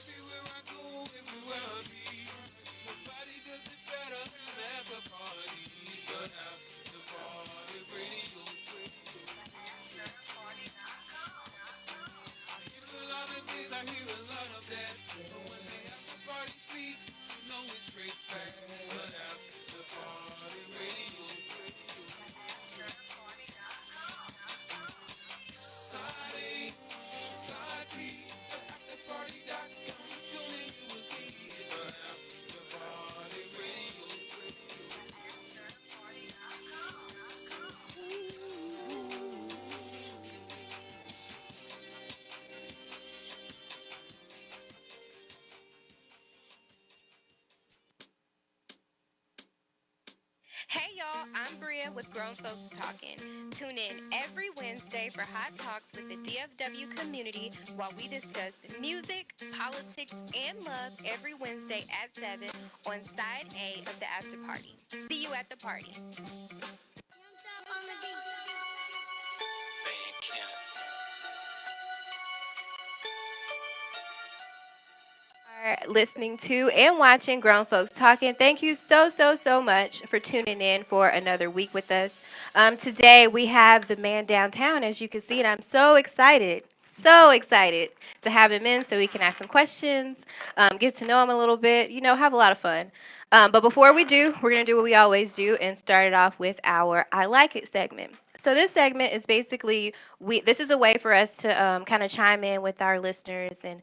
Everywhere I go, everywhere I be, nobody does it better than after party. The after party radio. I hear a lot of this, I hear a lot of that. But when the after party speaks, you know it's straight fact. The after party radio. Side A, side B, the after party.com. Tune in, you will see the after party radio. Hey y'all, I'm Bria with Grown Folks Talking. Tune in every Wednesday for hot talks with the DFW community while we discuss music, politics, and love every Wednesday at 7 on Side A of the After Party. See you at the party. Are listening to and watching Grown Folks Talking. Thank you so much for tuning in for another week with us. Today we have the man downtown, as you can see, and I'm so excited to have him in so we can ask some questions, get to know him a little bit, have a lot of fun. But before we do, we're going to do what we always do and start it off with our I Like It segment. So this segment is basically, this is a way for us to kind of chime in with our listeners and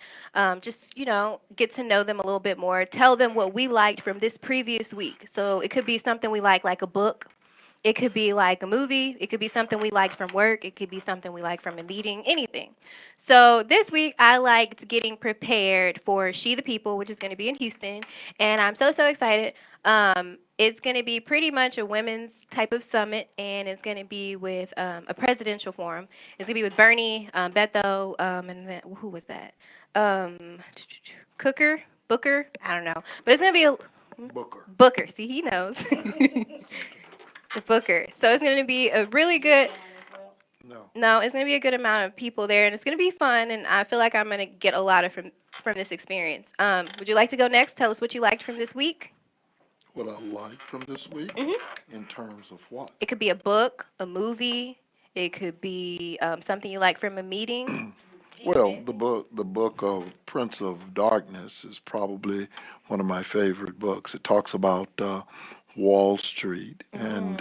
just, get to know them a little bit more, tell them what we liked from this previous week. So it could be something we like a book. It could be like a movie. It could be something we liked from work. It could be something we liked from a meeting, anything. So this week, I liked getting prepared for She the People, which is going to be in Houston. And I'm so excited. It's going to be pretty much a women's type of summit, and it's going to be with a presidential forum. It's going to be with Bernie, Beto, and then, who was that? Booker? I don't know. But it's going to be a Booker. See, he knows. The Booker. So it's going to be a really good. No, it's going to be a good amount of people there, and it's going to be fun. And I feel like I'm going to get a lot of from this experience. Would you like to go next? Tell us what you liked from this week. What I liked from this week hmm in terms of what? It could be a book, a movie. It could be something you like from a meeting. Well, the book of Prince of Darkness is probably one of my favorite books. It talks about Wall Street and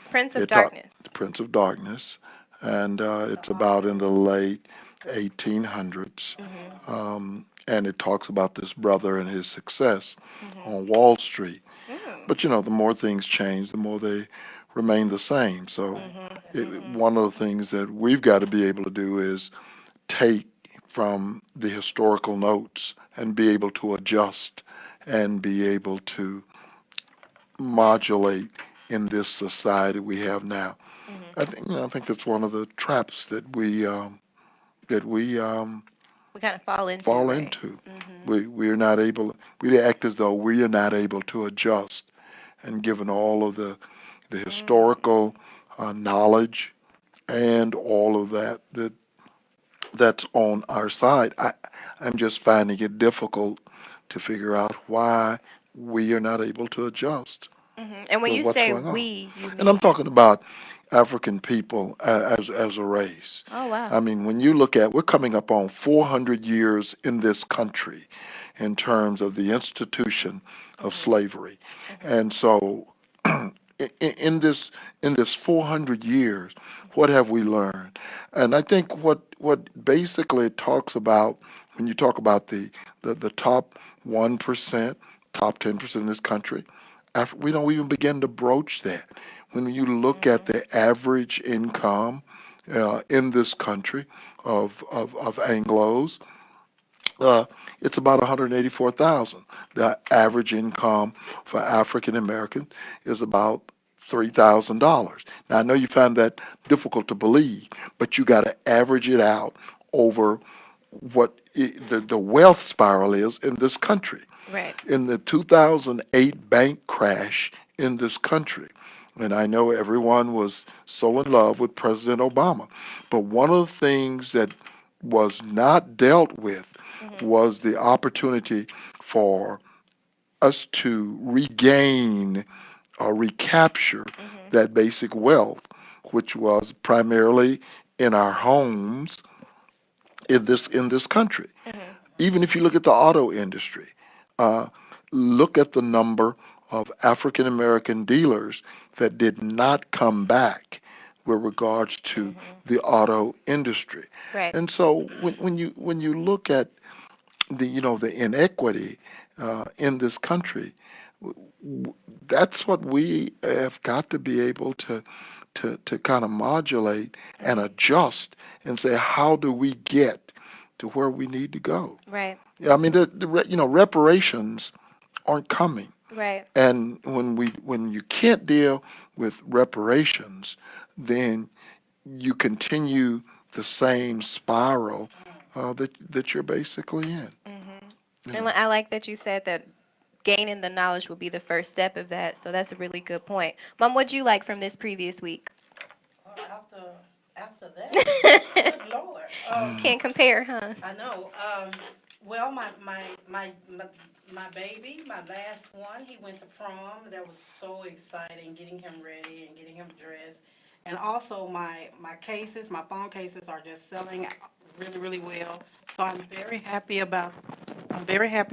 Prince of it talk Darkness. the Prince of Darkness, and it's about in the late 1800s, and it talks about this brother and his success on Wall Street. But the more things change, the more they remain the same. So one of the things that we've got to be able to do is take from the historical notes and be able to adjust and be able to modulate in this society we have now. I think that's one of the traps that we We kind of fall into, fall right? into. We're not able. We act as though we are not able to adjust, and given all of the historical knowledge and all of that's on our side. I'm just finding it difficult to figure out why we are not able to adjust And when with you what's say going on. we, you And I'm mean? talking about African people as a race. Oh, wow. I mean, when you look at, we're coming up on 400 years in this country in terms of the institution of slavery. And so in this 400 years, what have we learned? And I think what basically it talks about when you talk about the top 1%, top 10% in this country, we don't even begin to broach that. When you look at the average income in this country of Anglos, uh, it's about 184,000. The average income for African Americans is about $3,000. Now I know you find that difficult to believe, but you got to average it out over what the wealth spiral is in this country. Right. In the 2008 bank crash in this country, And I know everyone was so in love with President Obama. But one of the things that was not dealt with Mhm. was the opportunity for us to regain or recapture Mhm. that basic wealth, which was primarily in our homes in this country. Mhm. Even if you look at the auto industry, uh, look at the number of African American dealers that did not come back with regards to Mhm. the auto industry. Right. And so when you look at the inequity in this country, w- that's what we have got to be able to kind of modulate and Mhm. adjust and say, how do we get to where we need to go? Right. Yeah, I mean, reparations aren't coming, Right. and when you can't deal with reparations, then you continue the same spiral that you're basically in. Mhm. You And know. I like that you said that gaining the knowledge will be the first step of that. So that's a really good point. Mom, what'd you like from this previous week? Well, after that, good Lord. Can't compare, huh? I know. Well, my baby, my last one, he went to prom. That was so exciting, getting him ready and getting him dressed. And also my phone cases are just selling really, really well. So I'm very happy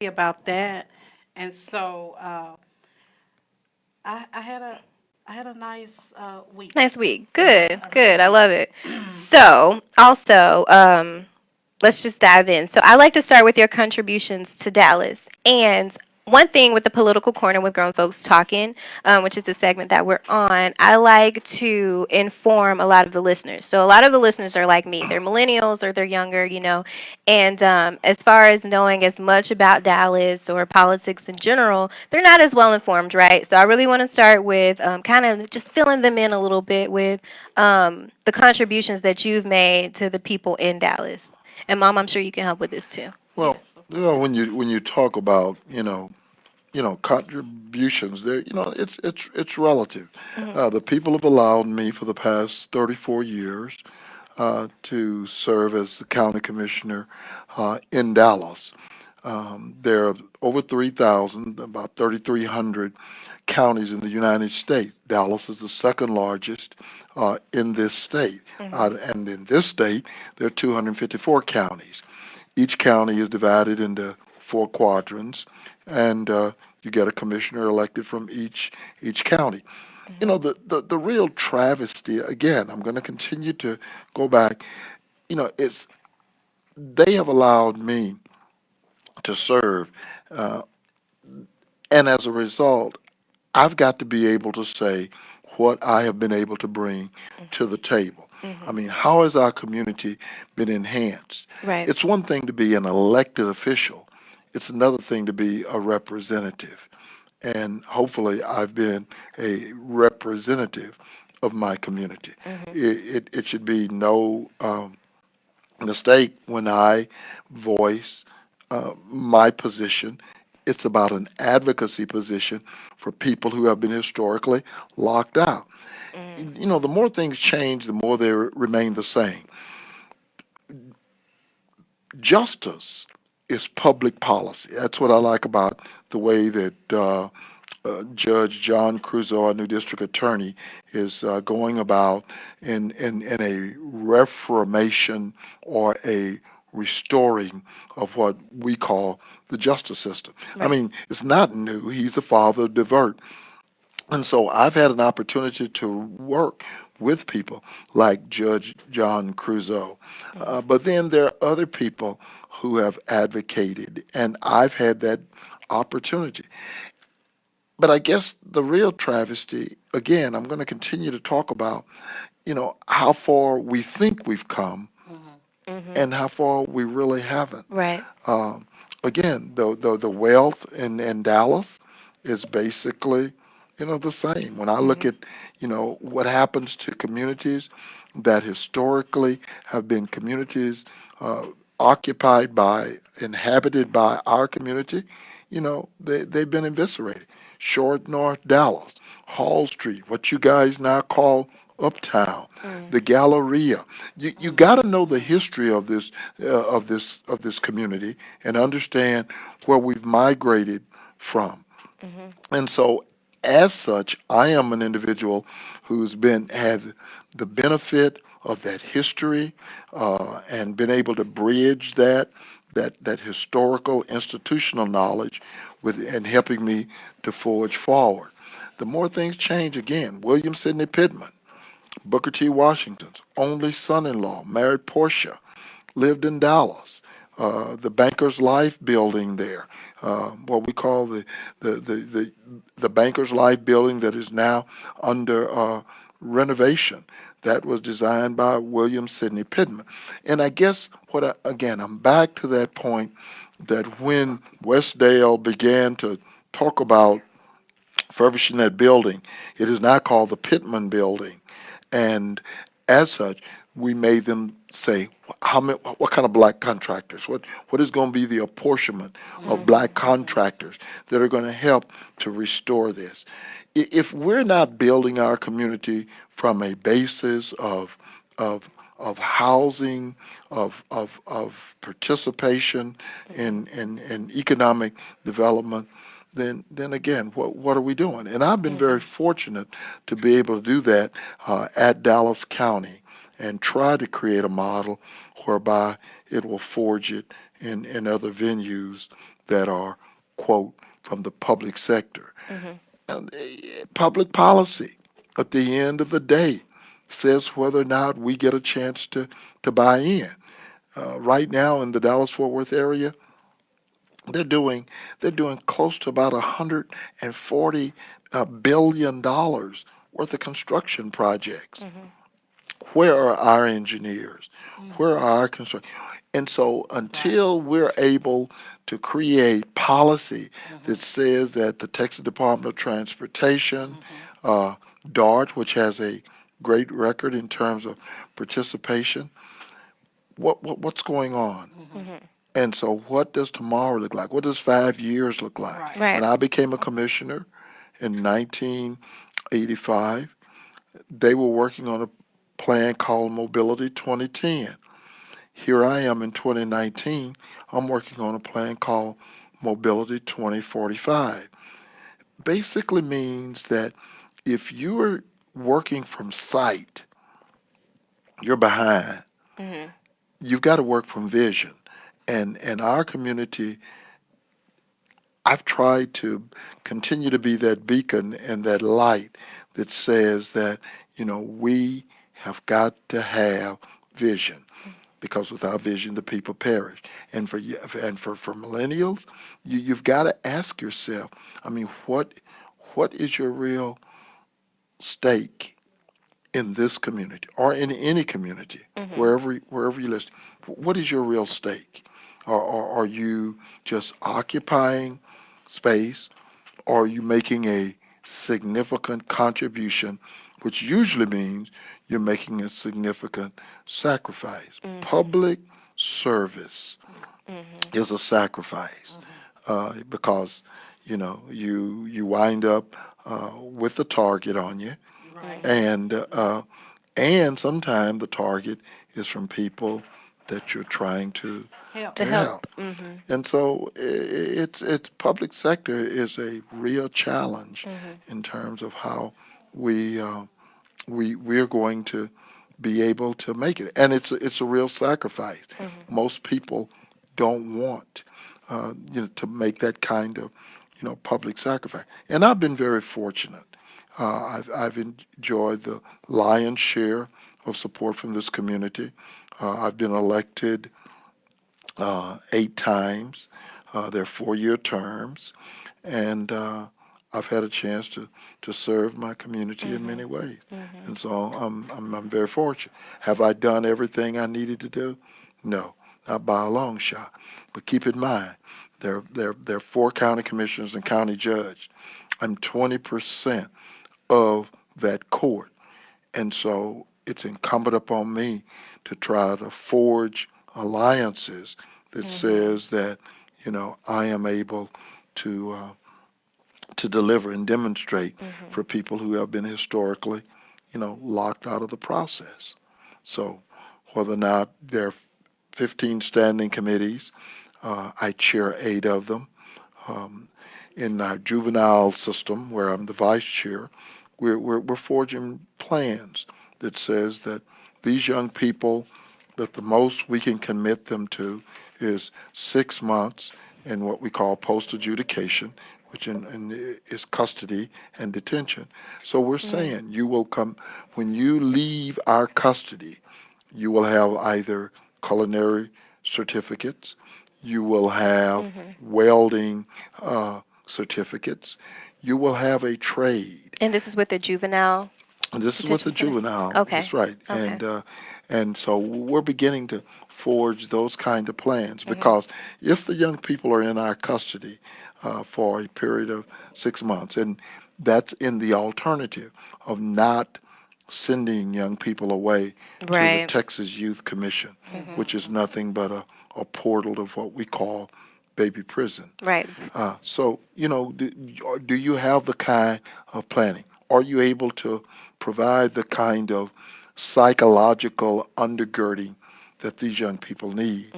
about that. And so I had a nice week. Nice week. Yeah, Good. I really Good. I did. love it. So, also, let's just dive in. So, I like to start with your contributions to Dallas. And one thing with the political corner with grown folks talking, which is the segment that we're on, I like to inform a lot of the listeners. So, a lot of the listeners are like me. They're millennials or they're younger, And as far as knowing as much about Dallas or politics in general, they're not as well informed, right? So, I really want to start with kind of just filling them in a little bit with the contributions that you've made to the people in Dallas. And mom, I'm sure you can help with this too. Well, Yes, of course. when you talk about contributions, there, it's relative. Hmm. The people have allowed me for the past 34 years to serve as the county commissioner in Dallas. There are over 3,000, about 3,300 counties in the United States. Dallas is the second largest in this state. Hmm. And in this state, there are 254 counties. Each county is divided into four quadrants, and you get a commissioner elected from each county. Hmm. The real travesty, again, I'm going to continue to go back, it's they have allowed me to serve, uh, and as a result, I've got to be able to say what I have been able to bring to the table. I Hmm. mean, how has our community been enhanced? Right. It's one thing to be an elected official, it's another thing to be a representative. And hopefully, I've been a representative of my community. Hmm. It should be no mistake when I voice my position. It's about an advocacy position for people who have been historically locked out. Hmm. The more things change, the more they remain the same. Justice is public policy. That's what I like about the way that Judge John Crusoe, our new district attorney, is going about in a reformation or a restoring of what we call the justice system. I Right. mean, it's not new. He's the father of divert. And so I've had an opportunity to work with people like Judge John Crusoe. Hmm. But then there are other people who have advocated, and I've had that opportunity. But I guess the real travesty, again, I'm going to continue to talk about, how far we think we've come Hmm. Hmm. and how far we really haven't. Right. Um, Again, the wealth in Dallas is basically, the same. When I look Hmm. at, what happens to communities that historically have been communities occupied by, inhabited by our community, they've been eviscerated. Short North Dallas, Hall Street, what you guys now call Uptown, the Galleria. You got to know the history of this community and understand where we've migrated from. And so, as such, I am an individual who's been had the benefit of that history and been able to bridge that historical institutional knowledge with and helping me to forge forward. The more things change again, William Sidney Pittman, Booker T. Washington's only son-in-law, married Portia, lived in Dallas. The Bankers Life building there, what we call the Bankers Life building that is now under renovation. That was designed by William Sidney Pittman. And I guess again, I'm back to that point that when Westdale began to talk about refurbishing that building, it is now called the Pittman Building. And as such, we made them say, what kind of black contractors? What is going to be the apportionment of black contractors that are going to help to restore this? If we're not building our community from a basis of housing, of participation in economic development, then again, what are we doing? And I've been very fortunate to be able to do that at Dallas County and try to create a model whereby it will forge it in other venues that are, quote, from the public sector. And, public policy, at the end of the day, says whether or not we get a chance to buy in. Right now in the Dallas-Fort Worth area, they're doing close to about $140 billion worth of construction projects. Where are our engineers? Where are our construction? And so until we're able to create policy that says that the Texas Department of Transportation, DART, which has a great record in terms of participation, what's going on? And so what does tomorrow look like? What does 5 years look like? Right. Right. When I became a commissioner in 1985, they were working on a plan called Mobility 2010. Here I am in 2019, I'm working on a plan called Mobility 2045. Basically means that if you're working from sight, you're behind. You've got to work from vision. And our community, I've tried to continue to be that beacon and that light that says that, we have got to have vision, because without vision, the people perish. And for millennials, you've got to ask yourself, what is your real stake in this community or in any community, wherever you listen? What is your real stake? Or are you just occupying space, or are you making a significant contribution, which usually means you're making a significant sacrifice? Public service is a sacrifice because you wind up with the target on you, Right. and sometimes the target is from people that you're trying to Help. To help. help. And so it's public sector is a real challenge in terms of how we're going to be able to make it, and it's a real sacrifice. Most people don't want to make that kind of public sacrifice, and I've been very fortunate. I've enjoyed the lion's share of support from this community. I've been elected 8 times. They're 4-year terms, and I've had a chance to serve my community in many ways. And so I'm very fortunate. Have I done everything I needed to do? No, not by a long shot. But keep in mind, there are 4 county commissioners and county judge. I'm 20% of that court, and so it's incumbent upon me to try to forge alliances that says that I am able to to deliver and demonstrate for people who have been historically, locked out of the process. So whether or not there are 15 standing committees, I chair 8 of them. Um, in our juvenile system, where I'm the vice chair, we're forging plans that says that these young people, that the most we can commit them to is 6 months in what we call post adjudication, which is custody and detention. So we're saying you will come, when you leave our custody, you will have either culinary certificates, you will have welding certificates, you will have a trade. And this is with the juvenile And this is with the detention center? juvenile. Okay. That's right. Okay. And so we're beginning to forge those kind of plans because if the young people are in our custody for a period of 6 months, and that's in the alternative of not sending young people away to the Right. Texas Youth Commission, which is nothing but a portal of what we call baby prison. Right. So, do you have the kind of planning? Are you able to provide the kind of psychological undergirding that these young people need?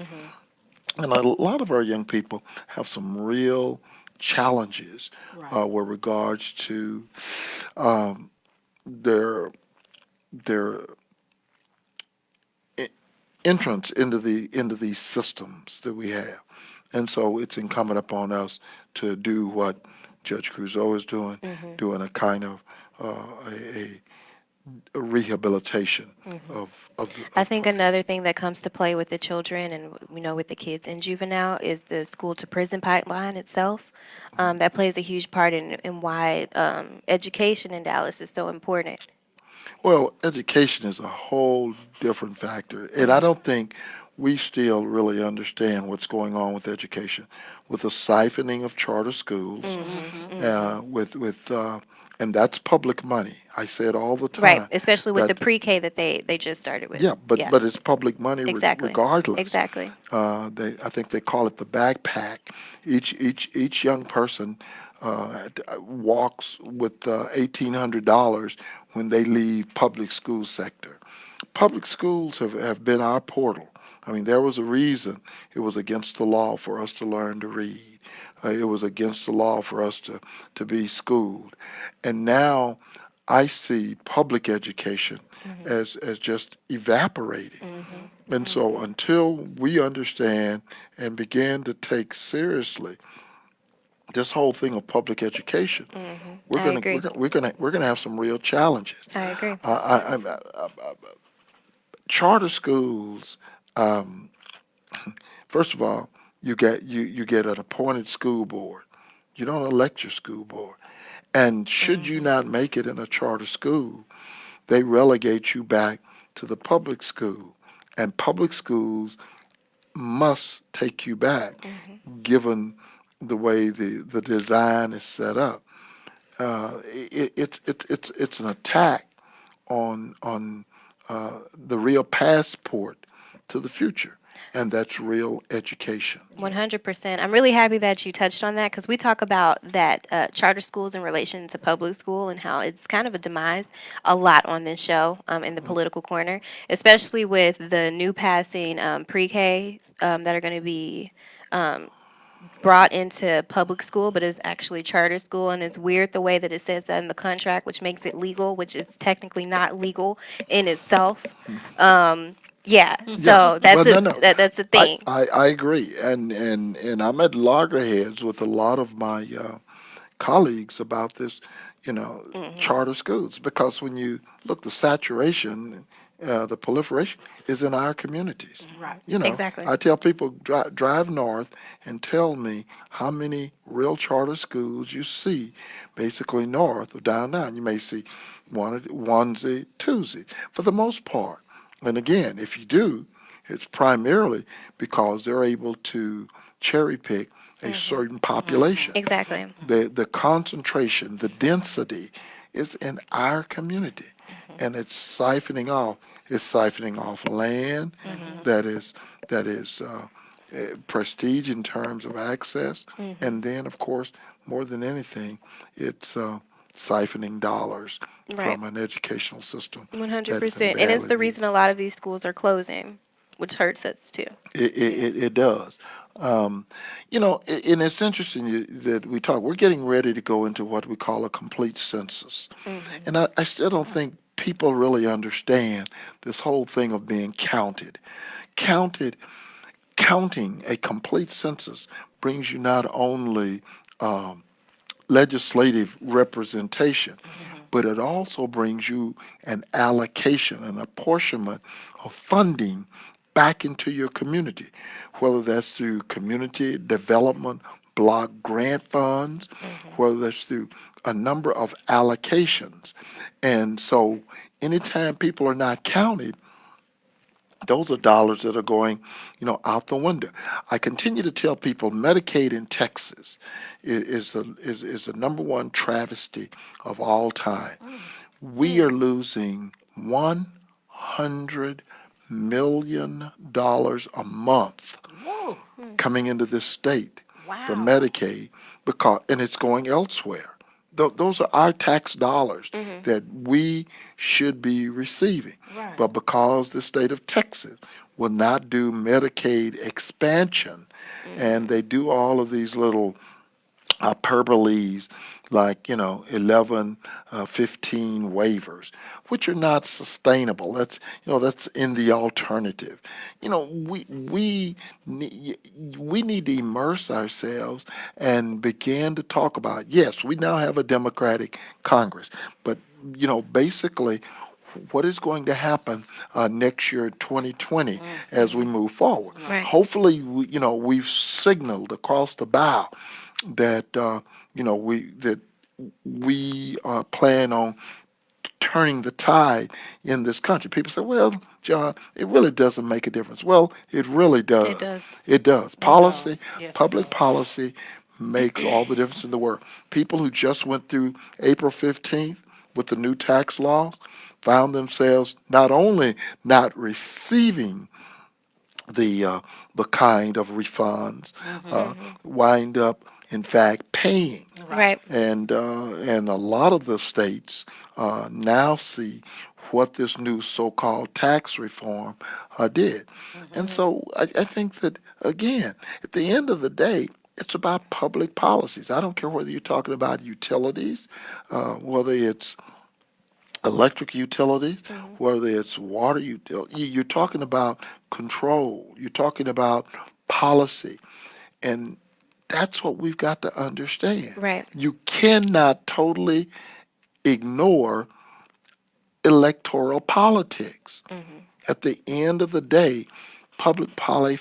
And a lot of our young people have some real challenges Right. with regards to um, their their e- entrance into these systems that we have. And so it's incumbent upon us to do what Judge Crusoe is doing a kind of a rehabilitation of I think another thing that comes to play with the children and with the kids in juvenile is the school to prison pipeline itself. That plays a huge part in why education in Dallas is so important. well, education is a whole different factor, and I don't think we still really understand what's going on with education, with the siphoning of charter schools, and that's public money. I say it all the Right, time. especially with the That pre-K that they just started with. Yeah, but Yeah, but it's public money exactly. regardless. Exactly. I think they call it the backpack. Each young person walks with $1,800 when they leave public school sector. Public schools have been our portal. I mean, there was a reason it was against the law for us to learn to read. It was against the law for us to be schooled. And now I see public education as just evaporating. And so until we understand and begin to take seriously this whole thing of public education, we're I gonna agree. we're gonna have some real challenges. I agree. Charter schools, um, first of all, you get an appointed school board. You don't elect your school board. And should you not make it in a charter school, they relegate you back to the public school. And public schools must take you back, given the way the design is set up. It's an attack on the real passport to the future, and that's real education. 100%. I'm really happy that you touched on that because we talk about that charter schools in relation to public school and how it's kind of a demise a lot on this show in the political corner, especially with the new passing pre-K that are going to be brought into public school, but it's actually charter school. And it's weird the way that it says that in the contract, which makes it legal, which is technically not legal in itself. Yeah, Yeah, so that's well, no, no. that's the thing. I agree, and I'm at loggerheads with a lot of my colleagues about this, charter schools, because when you look, the saturation, the proliferation is in our communities. Right. Exactly. I tell people drive north and tell me how many real charter schools you see, basically north or down. You may see onesie, twosie, for the most part. And again, if you do, it's primarily because they're able to cherry pick a certain population. Exactly. The concentration, the density is in our community, and it's siphoning off. It's siphoning off land that is prestige in terms of access, and then, of course, more than anything, it's siphoning dollars Right. from an educational system that is in 100%. And it's badly the need. reason a lot of these schools are closing, which hurts us too. It does. Um, and it's interesting that we talk. We're getting ready to go into what we call a complete census, and I still don't think people really understand this whole thing of being counted. Counted, counting a complete census brings you not only um, legislative representation, but it also brings you an allocation, an apportionment of funding back into your community, whether that's through community development block grant funds, whether that's through a number of allocations. And so anytime people are not counted, those are dollars that are going, out the window. I continue to tell people Medicaid in Texas is the number one travesty of all time. We are losing $100 million a month Whoa, coming into this state for wow. Medicaid and it's going elsewhere. Those are our tax dollars that we should be receiving. Right. But because the state of Texas will not do Medicaid expansion, and they do all of these little hyperboles like 11 15 waivers, which are not sustainable. That's in the alternative. We need to immerse ourselves and begin to talk about, yes, we now have a Democratic Congress, but basically what is going to happen next year, 2020, as we move forward. Right. Hopefully, we've signaled across the bow that we plan on turning the tide in this country. People say, "Well, John, it really doesn't make a difference." Well, it really does. It does. It does. It Policy, does. Yes, it public does. policy makes all the difference in the world. People who just went through April 15th with the new tax laws found themselves not only not receiving the kind of refunds, wind up in fact paying, Right. and a lot of the states now see what this new so-called tax reform did, and so I think that again, at the end of the day. It's about public policies. I don't care whether you're talking about utilities, whether it's electric utilities, whether it's water utility. You're talking about control. You're talking about policy. And that's what we've got to understand. Right. You cannot totally ignore electoral politics. At the end of the day, public policy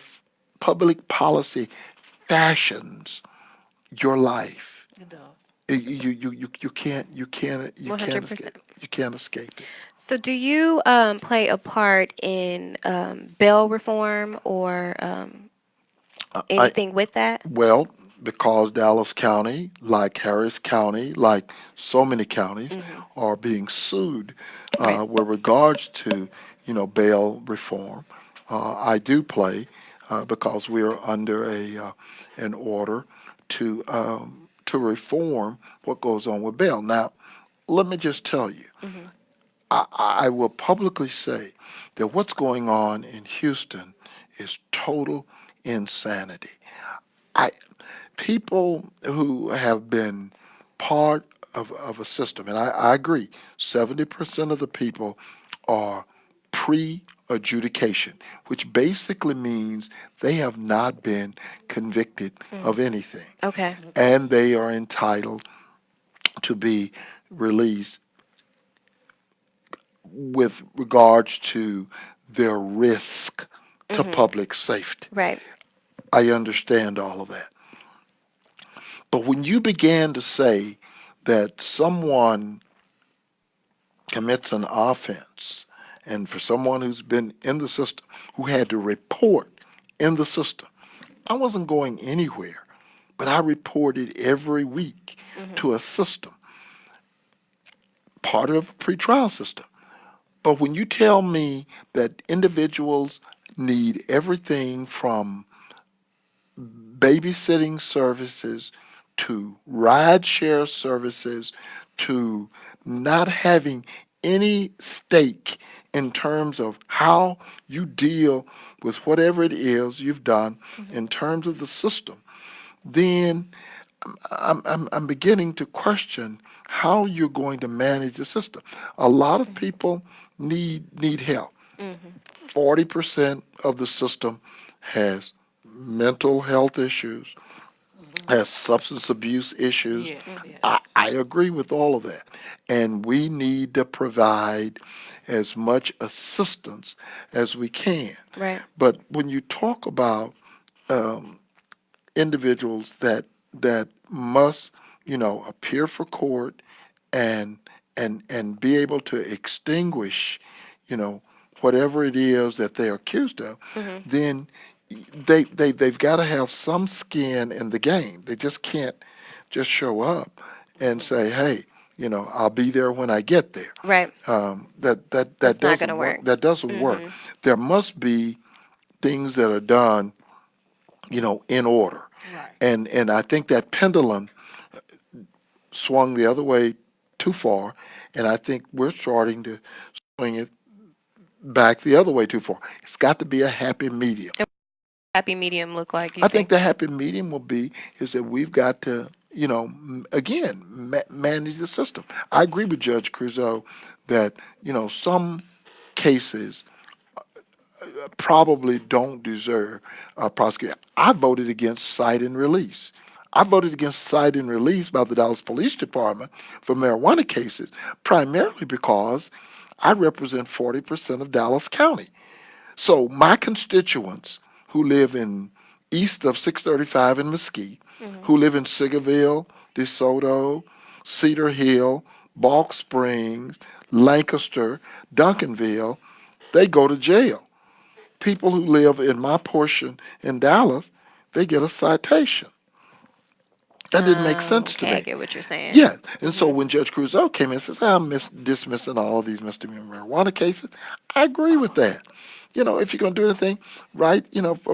fashions your life. It does. You can't escape. 100%. You can't escape it. So, do you play a part in bail reform or I anything with that? Well, because Dallas County, like Harris County, like so many counties, are being sued Right. with regards to, bail reform. I do play because we are under an order to reform what goes on with bail. Now, let me just tell you, I will publicly say that what's going on in Houston is total insanity. I People who have been part of a system, and I agree, 70% of the people are pre-adjudication, which basically means they have not been convicted of anything, Okay. and they are entitled to be released with regards to their risk to public safety. Right. I understand all of that. But when you began to say that someone commits an offense, and for someone who's been in the system, who had to report in the system, I wasn't going anywhere, but I reported every week to a system, part of a pretrial system. But when you tell me that individuals need everything from babysitting services to ride share services to not having any stake in terms of how you deal with whatever it is you've done in terms of the system, then I'm beginning to question how you're going to manage the system. A lot of people need help. 40% of the system has mental health issues, has substance abuse issues. Yes, yes. I agree with all of that. And we need to provide as much assistance as we can. Right. But when you talk about um, individuals that must, appear for court and and be able to extinguish, you know, whatever it is that they're accused of, then they've got to have some skin in the game. They just can't just show up and say, "Hey, I'll be there when I get there." Right. That That's not going to doesn't work. work. That doesn't work. There must be things that are done, in order. Right. And I think that pendulum swung the other way too far, and I think we're starting to swing it back the other way too far. It's got to be a happy medium. Happy medium look like, you I think think? the happy medium will be is that we've got to, again, manage the system. I agree with Judge Crusoe that, some cases probably don't deserve prosecution. I voted against cite and release. I voted against cite and release by the Dallas Police Department for marijuana cases, primarily because I represent 40% of Dallas County. So my constituents who live in east of 635 in Mesquite, who live in Sigerville, DeSoto, Cedar Hill, Balk Springs, Lancaster, Duncanville, they go to jail. People who live in my portion in Dallas, they get a citation. That didn't make sense to Okay, I me. get what you're saying. Yeah, and so when Judge Crusoe came in and says, I'm dismissing all of these misdemeanor marijuana cases, I agree with that. If you're going to do anything, right,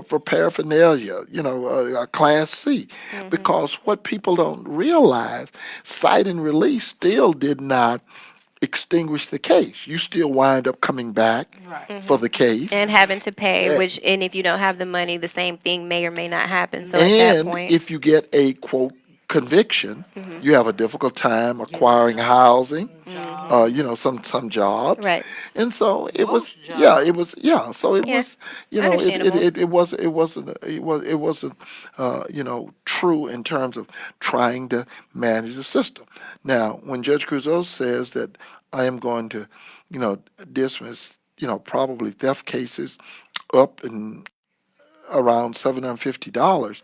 for paraphernalia, a Class C. Because what people don't realize, cite and release still did not extinguish the case. You still wind up coming back Right. for the case. And having to pay, Eh, and if you don't have the money, the same thing may or may not happen. So at that And point, if you get a quote conviction, you have a difficult time acquiring housing, some jobs. right. And so it was, Most yeah, jobs. it was, yeah. So it Yeah, was, understandable. it wasn't, true in terms of trying to manage the system. Now, when Judge Crusoe says that I am going to, dismiss, probably theft cases up and around $750,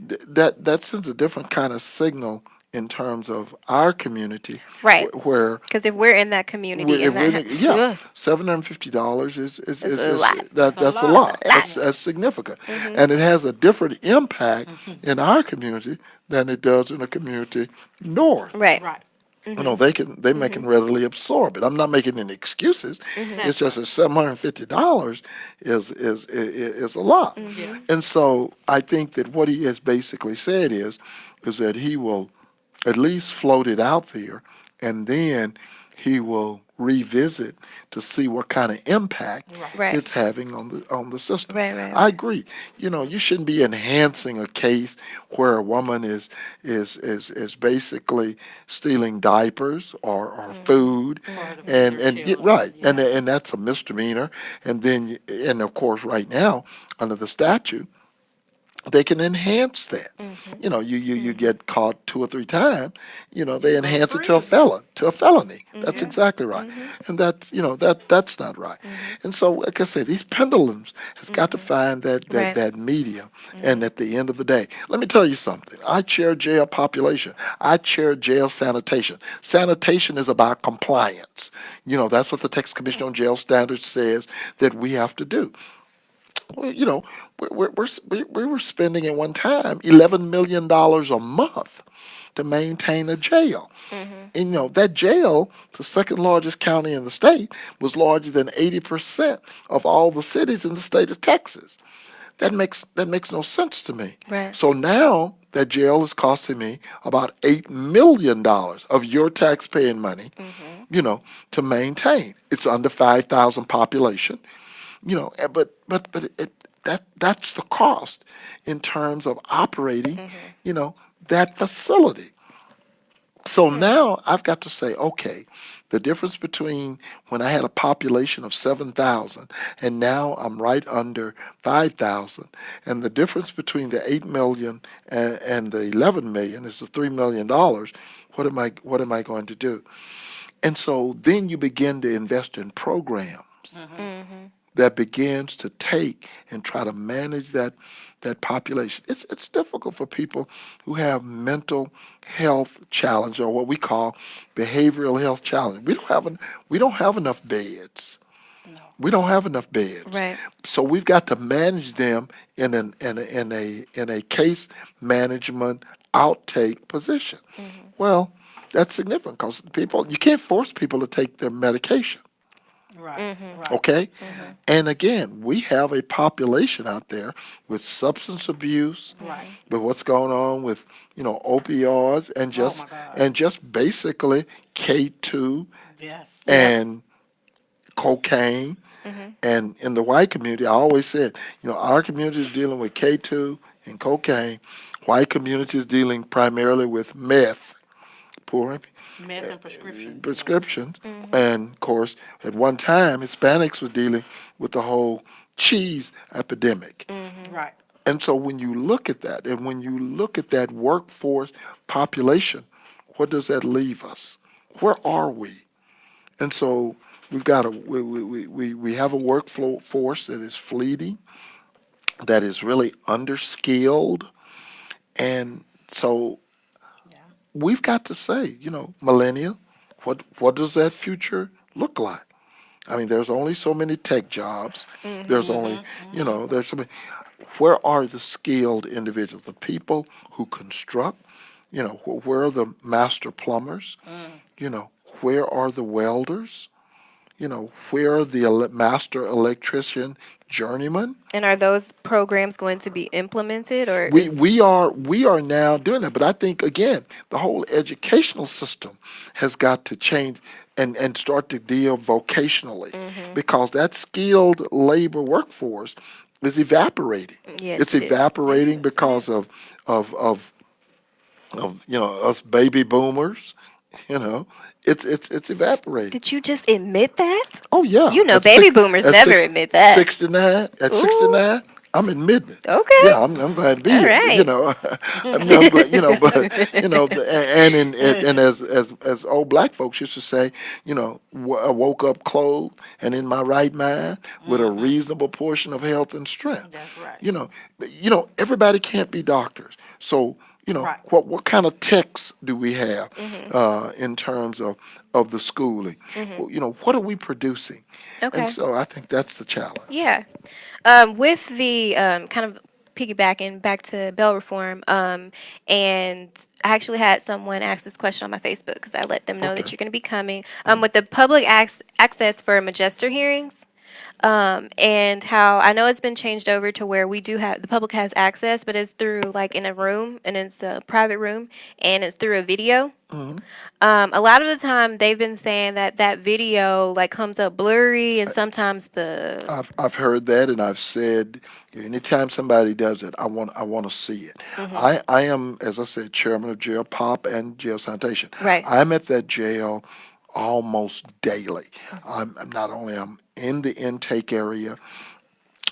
that sends a different kind of signal in terms of our community, Right. where Because if we're in that community if and we're that, yeah, ugh, $750 is it's a lot. that's a lot. lot. That's a That's significant, and it has a different impact in our community than it does in a community north. Right. Right. They can readily absorb it. I'm not making any excuses. It's just that $750 is a lot. Yeah. And so I think that what he has basically said is that he will at least float it out there, and then he will revisit to see what kind of impact Right. it's having on the system. Right. I agree. You shouldn't be enhancing a case where a woman is basically stealing diapers or food, Or the and minor children, right, yeah. and that's a misdemeanor. And then and of course right now under the statute they can enhance that. You get caught 2 or 3 times, they enhance it to a felony. That's exactly right. And that's not right. And so, like I said, these pendulums has got to find that Right. that medium. And at the end of the day, let me tell you something. I chair jail population. I chair jail sanitation. Sanitation is about compliance. That's what the Texas Commission on Jail Standards says that we have to do. Well, we were spending at one time $11 million a month to maintain a jail. And that jail, the second largest county in the state, was larger than 80% of all the cities in the state of Texas. that makes no sense to me. Right. So now that jail is costing me about $8 million of your taxpaying money, to maintain. It's under 5,000 population, but that's the cost in terms of operating, you know, that facility. So now I've got to say, okay, the difference between when I had a population of 7,000 and now I'm right under 5,000, and the difference between the 8 million and the 11 million is the $3 million. What am I going to do? And so then you begin to invest in programs that begins to take and try to manage that population. It's difficult for people who have mental health challenge or what we call behavioral health challenge. We don't have enough beds. No. We don't have enough beds. Right. So we've got to manage them in a case management outtake position. Well, that's significant because you can't force people to take their medication. Right. Right. Okay? And again, we have a population out there with substance abuse, Right. with what's going on with, opioids and Oh just my God. and just basically K2 Yes. and cocaine. And in the white community, I always said, our community is dealing with K2 and cocaine. White community is dealing primarily with meth, poor Meth and prescription. prescriptions. And of course, at one time, Hispanics were dealing with the whole cheese epidemic. Right. And so when you look at that, and when you look at that workforce population, what does that leave us? Where are we? And so we have a workforce that is fleeting, that is really underskilled, and so Yeah. we've got to say, millennial, what does that future look like? I mean, there's only so many tech jobs. There's only, there's so many. Where are the skilled individuals, the people who construct? Where are the master plumbers? You know, where are the welders? Where are the master electrician journeymen? And are those programs going to be implemented, or We we are now doing that, but I think again the whole educational system has got to change and start to deal vocationally because that skilled labor workforce is evaporating. yes, It's it is. evaporating because of us baby boomers. You know, it's evaporating. Did you just admit that? Oh yeah. Baby boomers never admit that. 69 at Ooh. 69, I'm admitting it. Okay. Yeah, I'm glad to be All here. right. I'm glad, but and as old black folks used to say, I woke up clothed and in my right mind with a reasonable portion of health and strength. That's right. Everybody can't be doctors. So Right. what kind of texts do we have in terms of the schooling? Well, what are we producing? Okay. And so I think that's the challenge. Yeah. With the kind of piggybacking back to bail reform, and I actually had someone ask this question on my Facebook because I let them know that Okay. you're going to be coming. With the public access for Magester hearings, and how I know it's been changed over to where the public has access, but it's through like in a room, and it's a private room, and it's through a video. Mhm. A lot of the time they've been saying that video like comes up blurry, and sometimes the I've heard that, and I've said anytime somebody does it, I want to see it. I am, as I said, chairman of jail pop and jail sanitation. Right. I'm at that jail almost daily. I'm not only I'm in the intake area,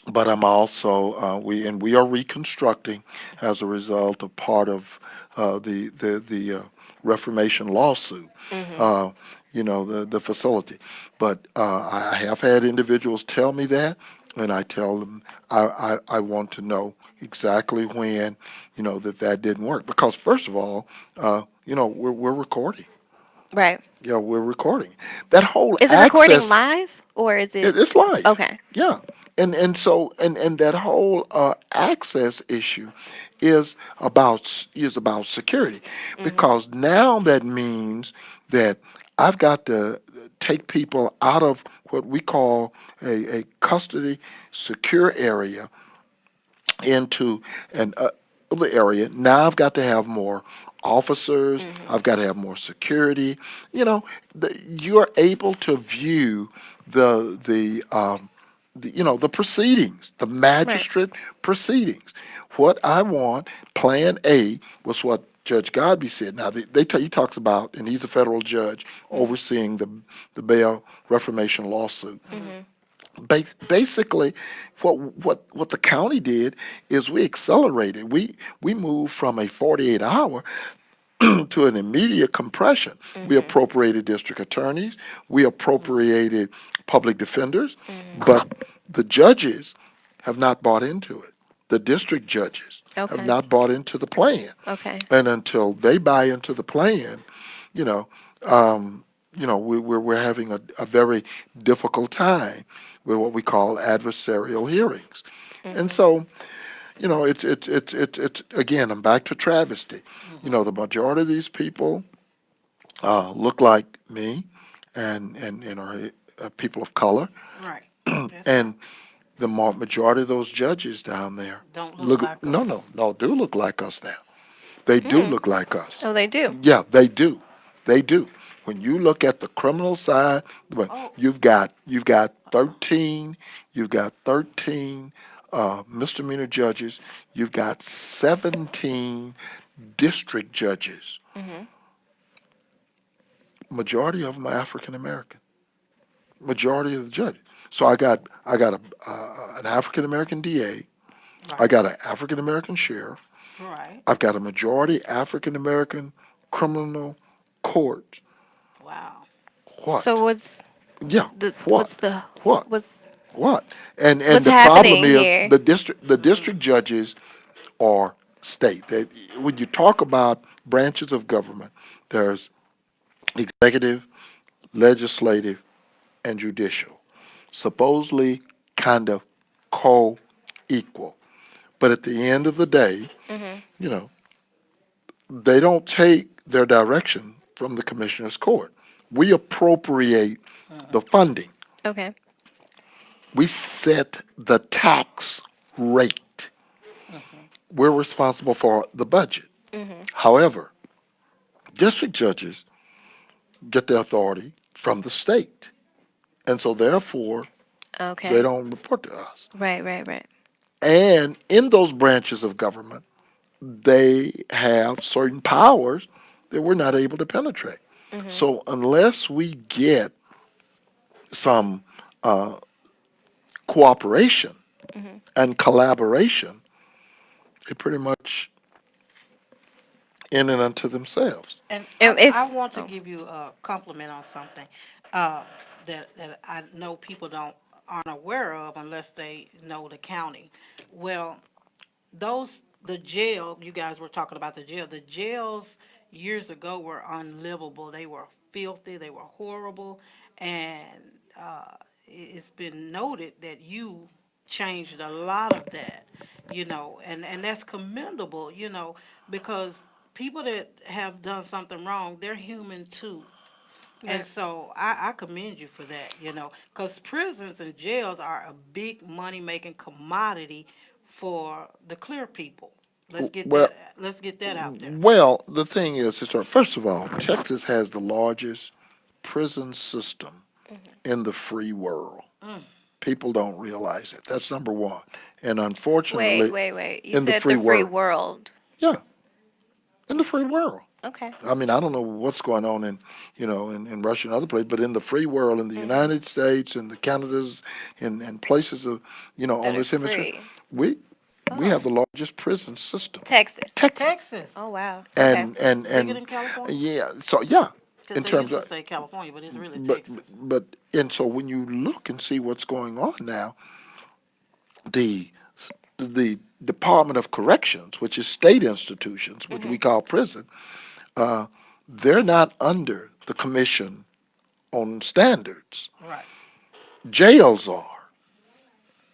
but I'm also we are reconstructing as a result of part of the Reformation lawsuit. The facility. But I have had individuals tell me that, and I tell them I want to know exactly when that didn't work because first of all, we're recording. right. Yeah, we're recording. That whole Is it recording access. live or is it? It's live. Okay. Yeah. And that whole access issue is about security because now that means that I've got to take people out of what we call a custody secure area into an other area. Now I've got to have more officers. Mm-hmm. I've got to have more security. You know, you're able to view the proceedings, the Right. magistrate proceedings. What I want, Plan A, was what Judge Godby said. Now he talks about, and he's a federal judge overseeing the bail reformation lawsuit. Mm-hmm. Basically, what the county did is we accelerated. We moved from a 48 hour to an immediate compression. We Mm-hmm. appropriated district attorneys, we appropriated public defenders, Mm-hmm. but the judges have not bought into it. The district judges have Okay. not bought into the plan, Okay. and until they buy into the plan, you know, um, we're having a very difficult time with what we call adversarial hearings, and Mm-hmm. so it's again, I'm back to travesty. The majority of these people look like me, and are people of color, Right. That's right. and the majority of those judges down there Don't look like no, us. do look like us now. They do Mm. look like us. Oh, they do. Yeah, they do. They do. When you look at the criminal side, but Oh, you've got 13 misdemeanor judges. You've got 17 district judges. Mm-hmm. Majority of them are African American. Majority of the judges. So I got an African American DA. I right. got an African American sheriff. Right. I've got a majority African American criminal court. Wow. What? So Yeah. the What? what's the What? what's What? And what's the problem happening is here? the district judges are state. When you talk about branches of government, there's executive, legislative, and judicial. Supposedly kind of co-equal. But at the end of the day, Mm-hmm. you know, they don't take their direction from the commissioner's court. We appropriate the funding. Okay. We set the tax rate. We're responsible for the budget. Mm-hmm. However, district judges get their authority from the state. And so therefore, Okay. they don't report to us. Right. Right. Right. And in those branches of government, they have certain powers that we're not able to penetrate. Mm-hmm. So unless we get some cooperation Mm-hmm. and collaboration, they pretty much in and unto themselves. And If I want to oh, give you a compliment on something uh, that I know people aren't aware of unless they know the county. Well, the jail, you guys were talking about the jail. The jails years ago were unlivable. They were filthy. They were horrible, and it's been noted that you changed a lot of that. And that's commendable. Because people that have done something wrong, they're human too. And right. so I commend you for that, because prisons and jails are a big money making commodity for the clear people. Well, Let's get that out there. well, the thing is, sister, first of all, Texas has the largest prison system in the free world. Mm. People don't realize it. That's number one. And Wait. unfortunately, Wait. You in the said free the free world, world. yeah, in the free world. Okay. I mean, I don't know what's going on in Russia and other places, but in the free world, in the Mm-hmm. United States, in the Canadas, and places of, on That are this hemisphere, free. we we Oh, have the largest prison system. Texas. Texas. Texas, Oh wow. Okay. bigger than And California? yeah, so yeah, Because in they terms used to of, say California, but it's really but Texas. but and so when you look and see what's going on now, the the Department of Corrections, which is state institutions, which Mm-hmm. we call prison, uh, they're not under the Commission on Standards. Right. Jails are.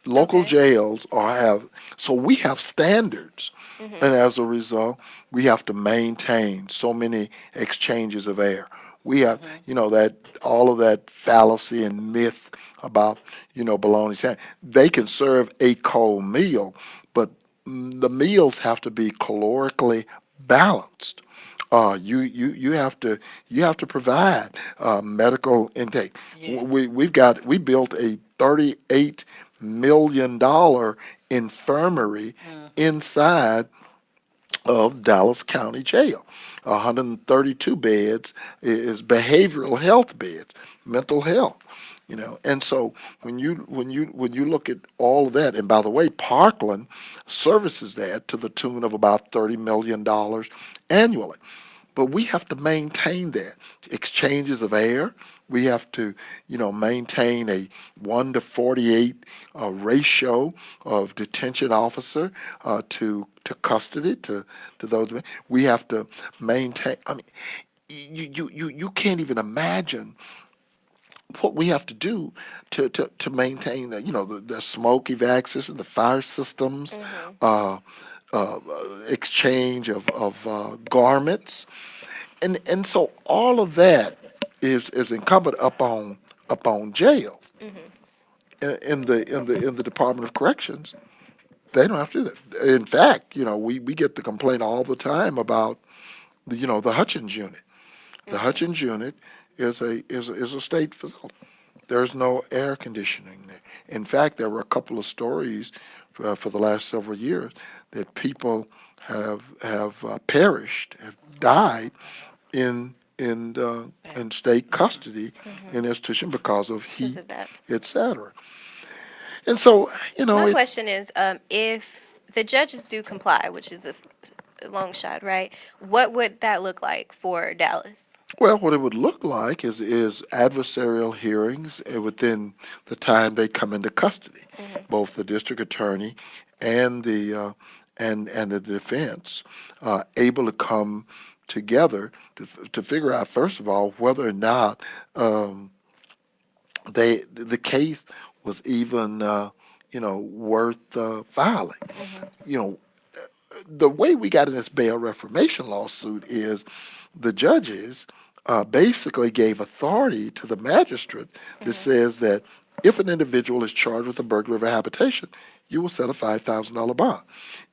Local Okay. jails are have so we have standards, Mm-hmm. and as a result, we have to maintain so many exchanges of air. We have, Hmm. that all of that fallacy and myth about, bologna. They can serve a cold meal, but the meals have to be calorically balanced. You have to provide medical intake. Yes. We built a $38 million infirmary inside of Dallas County Jail. 132 beds is behavioral health beds, mental health. And so when you look at all of that, and by the way, Parkland services that to the tune of about $30 million annually. But we have to maintain that exchanges of air. We have to, maintain a 1 to 48 ratio of detention officer to custody to those. We have to maintain. I mean, you can't even imagine what we have to do to maintain the smoke evac system, the fire systems, uh, uh, exchange of garments, and so all of that is incumbent upon jails. In the Department of Corrections, they don't have to do that. In fact, we get the complaint all the time about the Hutchins unit. The Hutchins unit is a state facility. There's no air conditioning there. In fact, there were a couple of stories for the last several years that people have perished, have died in state custody in institution because of Because heat, of that. etc. And so, My it, question is, if the judges do comply, which is a long shot, right? What would that look like for Dallas? well, what it would look like is adversarial hearings within the time they come into custody. Both the district attorney and the defense able to come together to figure out, first of all, whether or not the case was even worth filing. You know, the way we got in this bail reformation lawsuit is the judges basically gave authority to the magistrate that says that if an individual is charged with a burglary of a habitation, you will set a $5,000 bond.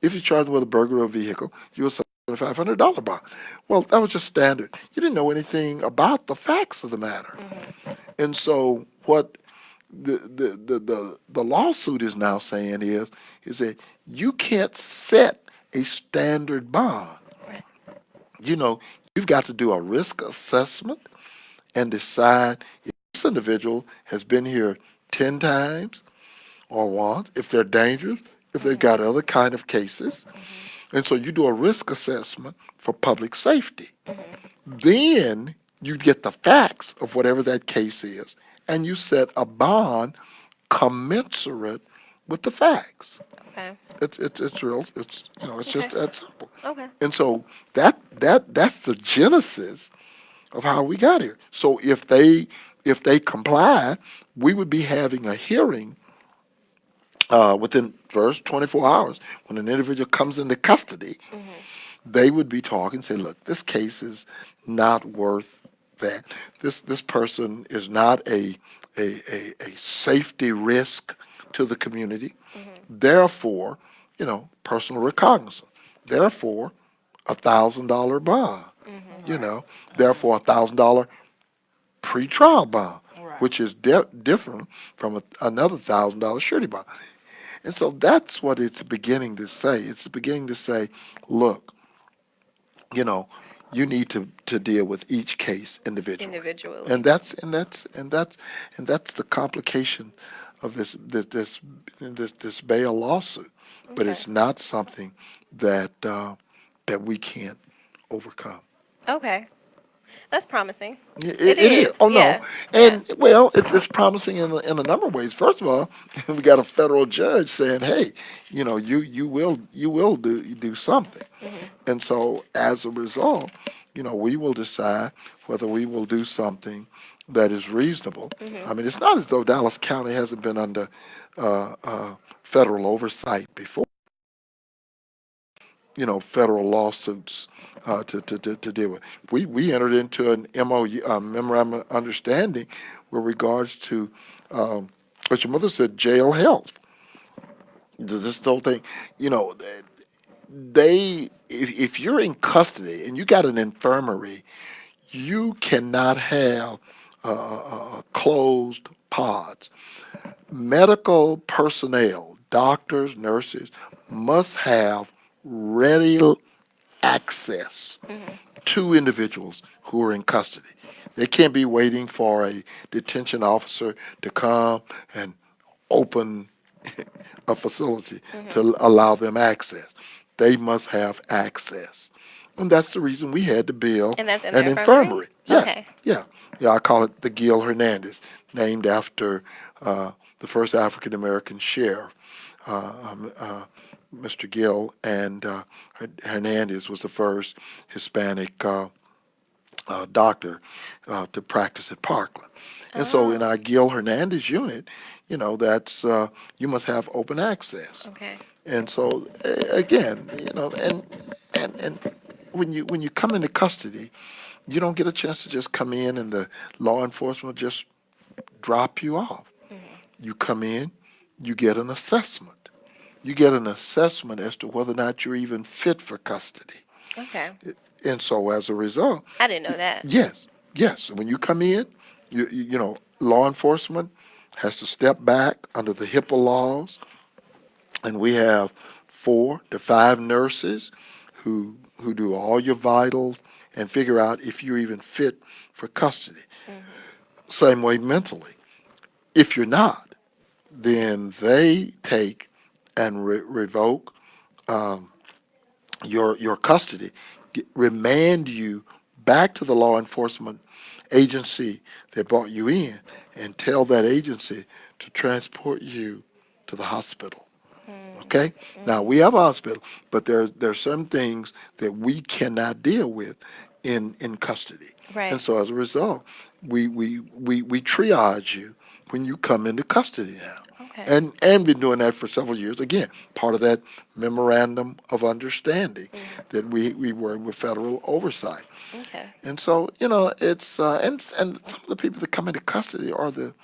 If you're charged with a burglary of a vehicle, you will set a $500 bond. Well, that was just standard. You didn't know anything about the facts of the matter. And so what the lawsuit is now saying is that you can't set a standard bond. Right. You've got to do a risk assessment and decide if this individual has been here 10 times or once, if they're dangerous, if they've got other kind of cases. And so you do a risk assessment for public safety. Then you get the facts of whatever that case is, and you set a bond commensurate with the facts. Okay. It's real. It's just Okay. that simple. Okay. And so that's the genesis of how we got here. So if they comply, we would be having a hearing within first 24 hours when an individual comes into custody. They would be talking, say, look, this case is not worth that. This person is not a safety risk to the community. Therefore, personal recognizance. Therefore, $1,000 bond. Therefore, $1,000 pre-trial bond, Right. which is different from another $1,000 surety bond. And so that's what it's beginning to say. It's beginning to say, look, you need to deal with each case individually. Individually. And that's the complication of this bail lawsuit. But Okay. it's not something that we can't overcome. Okay. That's promising. It It is. is, Oh no. yeah, And well, it's promising in a number of ways. First of all, we got a federal judge saying, "Hey, you will do something." And so as a result, we will decide whether we will do something that is reasonable. I mean, it's not as though Dallas County hasn't been under federal oversight before. Federal lawsuits to deal with. We entered into an MOU, memorandum of understanding, with regards to what your mother said, jail health. this whole thing, you know, if you're in custody and you got an infirmary, you cannot have closed pods. Medical personnel, doctors, nurses, must have ready access to individuals who are in custody. They can't be waiting for a detention officer to come and open a facility to allow them access. They must have access. And that's the reason we had to build And that's in an the infirmary? Yeah, Okay. yeah. Yeah, I call it the Gil Hernandez, named after the first African American sheriff, Mr. Gill, and Hernandez was the first Hispanic doctor to practice at Parkland. And so in Oh, our Gil Hernandez unit, you know, that's you must have open access. okay. And so again, you know, and when you come into custody, you don't get a chance to just come in and the law enforcement will just drop you off. You come in, you get an assessment. You get an assessment as to whether or not you're even fit for custody. Okay. And so as a result, I didn't know that. yes, yes. When you come in, you know, law enforcement has to step back under the HIPAA laws, and we have 4 to 5 nurses who do all your vitals and figure out if you're even fit for custody. Same way mentally. If you're not, then they take and revoke your custody, remand you back to the law enforcement agency that brought you in, and tell that agency to transport you to the hospital. Okay? Now we have a hospital, but there's some things that we cannot deal with in custody. Right. And so as a result, we triage you when you come into custody now. Okay. And been doing that for several years. Again, part of that memorandum of understanding that we work with federal oversight. Okay. And so, you know, it's and some of the people that come into custody are the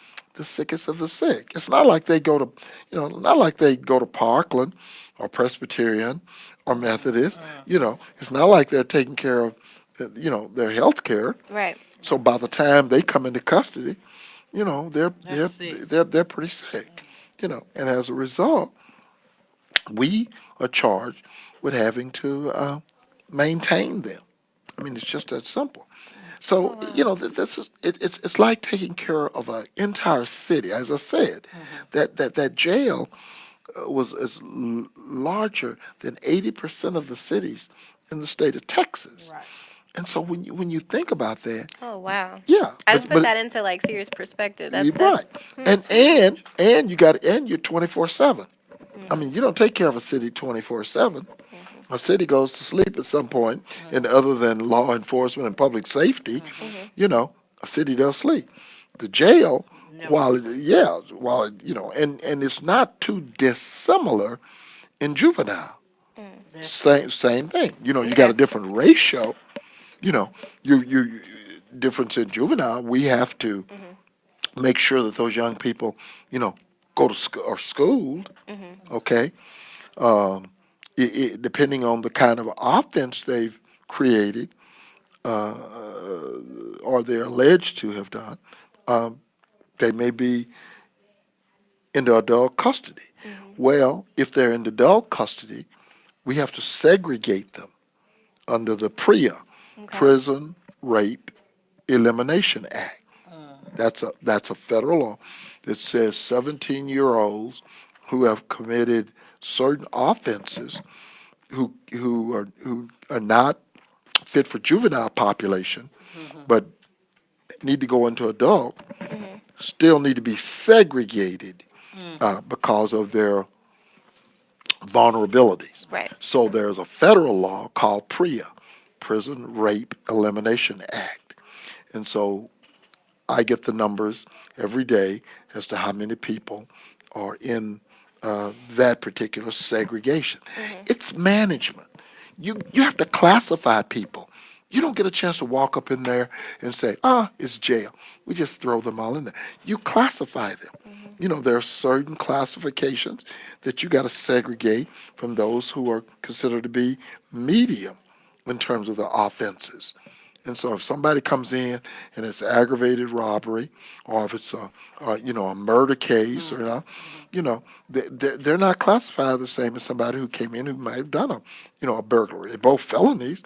sickest of the sick. It's not like they go to, you know, not like they go to Parkland or Presbyterian or Methodist. You know, it's not like they're taking care of, you know, their health care. Right. So by the time they come into custody, you know, They're sick. they're pretty sick. You know, and as a result, we are charged with having to maintain them. I mean, it's just that simple. So you know, this is it's like taking care of an entire city. As I said, that jail is larger than 80% of the cities in the state of Texas. Right. And so when you think about that, Oh, wow. yeah, I just but put that into like serious perspective. That's you're right, and you got and you're 24/7. I mean, you don't take care of a city 24/7. A city goes to sleep at some point, and other than law enforcement and public safety, you know, a city does sleep. The jail, No. you know, and it's not too dissimilar in juvenile. Same thing. You know, you got a different ratio. You know, you difference in juvenile. We have to make sure that those young people, you know, go to school or schooled. Okay, depending on the kind of offense they've created or they're alleged to have done, they may be into adult custody. Well, if they're in adult custody, we have to segregate them under the PREA, Prison Rape Elimination Act. That's a federal law that says 17-year-olds who have committed certain offenses who are not fit for juvenile population, but need to go into adult, still need to be segregated because of their vulnerabilities. Right. So there's a federal law called PREA, Prison Rape Elimination Act. And so I get the numbers every day as to how many people are in that particular segregation. It's management. You have to classify people. You don't get a chance to walk up in there and say, it's jail. We just throw them all in there. You classify them. there are certain classifications that you got to segregate from those who are considered to be medium in terms of the offenses. And so if somebody comes in and it's aggravated robbery, or if it's a murder case, or they're not classified the same as somebody who came in who might have done a burglary. They're both felonies.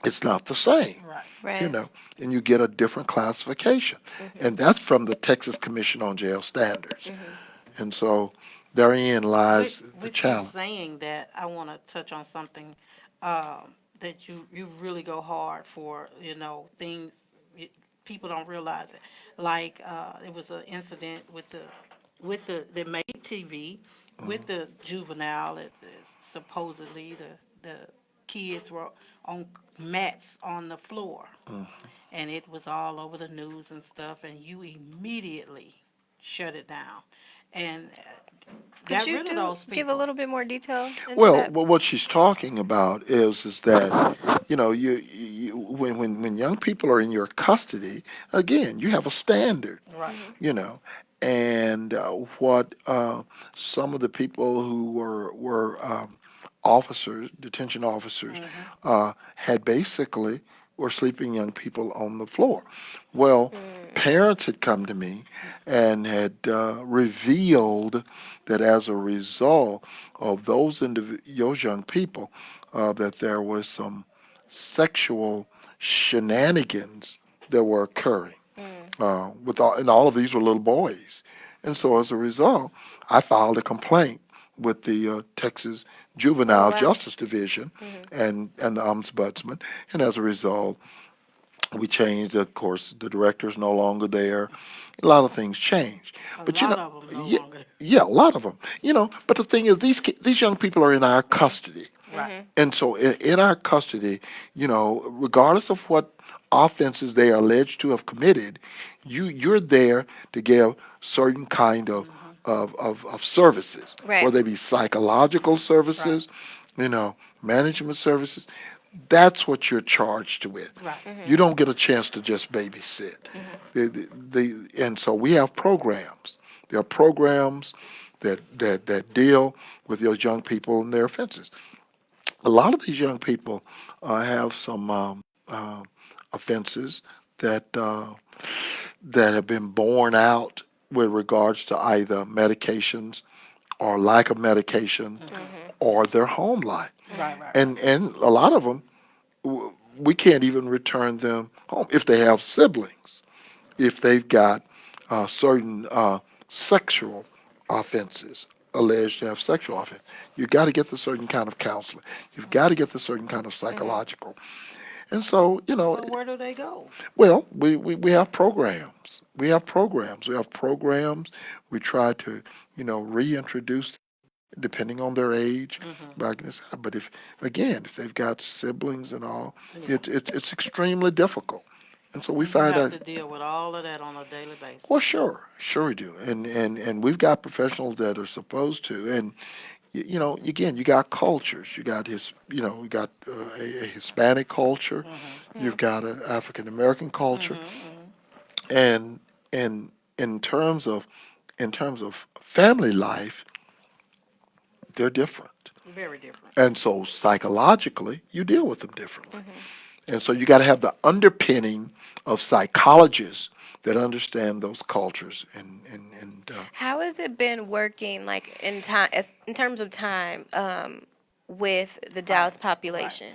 It's not the same, Right. you Right. know, and you get a different classification. And that's from the Texas Commission on Jail Standards. And so therein lies the With you challenge. saying that, I want to touch on something that you really go hard for, things people don't realize it. Like, it was an incident they made TV with the juvenile, supposedly the kids were on mats on the floor. And it was all over the news and stuff, and you immediately shut it down. And Could got you rid of those people. give a little bit more detail into Well, that? what she's talking about is that when young people are in your custody, again, you have a standard, Right. you know, and what some of the people who were officers, detention officers, had basically were sleeping young people on the floor. Well, parents had come to me and had revealed that as a result of those young people, that there was some sexual shenanigans that were occurring. And all of these were little boys. And so as a result, I filed a complaint with the Texas Juvenile wow. Justice Division and the ombudsman. And as a result, we changed. Of course, the director's no longer there. A lot of things changed. A But lot of them no yeah, longer. yeah, a lot of them. But the thing is, these young people are in our custody. Right. And so in our custody, regardless of what offenses they are alleged to have committed, you're there to give certain kind of services, Right. whether they be psychological services, management services. That's what you're charged with. Right. You don't get a chance to just babysit. And so we have programs. There are programs that deal with those young people and their offenses. A lot of these young people have some offenses that have been borne out with regards to either medications or lack of medication or their home life. Right. Right. And a lot of them, we can't even return them home if they have siblings, if they've got certain sexual offenses, alleged to have sexual offense. You've got to get the certain kind of counseling. You've got to get the certain kind of psychological. And so, So where do they go? well, we have programs. We have programs. We have programs. We try to, reintroduce, depending on their age, back in this. But if they've got siblings and all, Yeah. it's extremely difficult. And so we You find have that. to deal with all of that on a daily basis. Well, sure we do, and we've got professionals that are supposed to, and again, you got cultures. You got you got a Hispanic culture, you've got an African American culture, and in terms of family life, they're different, Very different. and so psychologically, you deal with them differently, and so you got to have the underpinning of psychologists that understand those cultures and How has it been working, like in terms of time, with the Dallas population?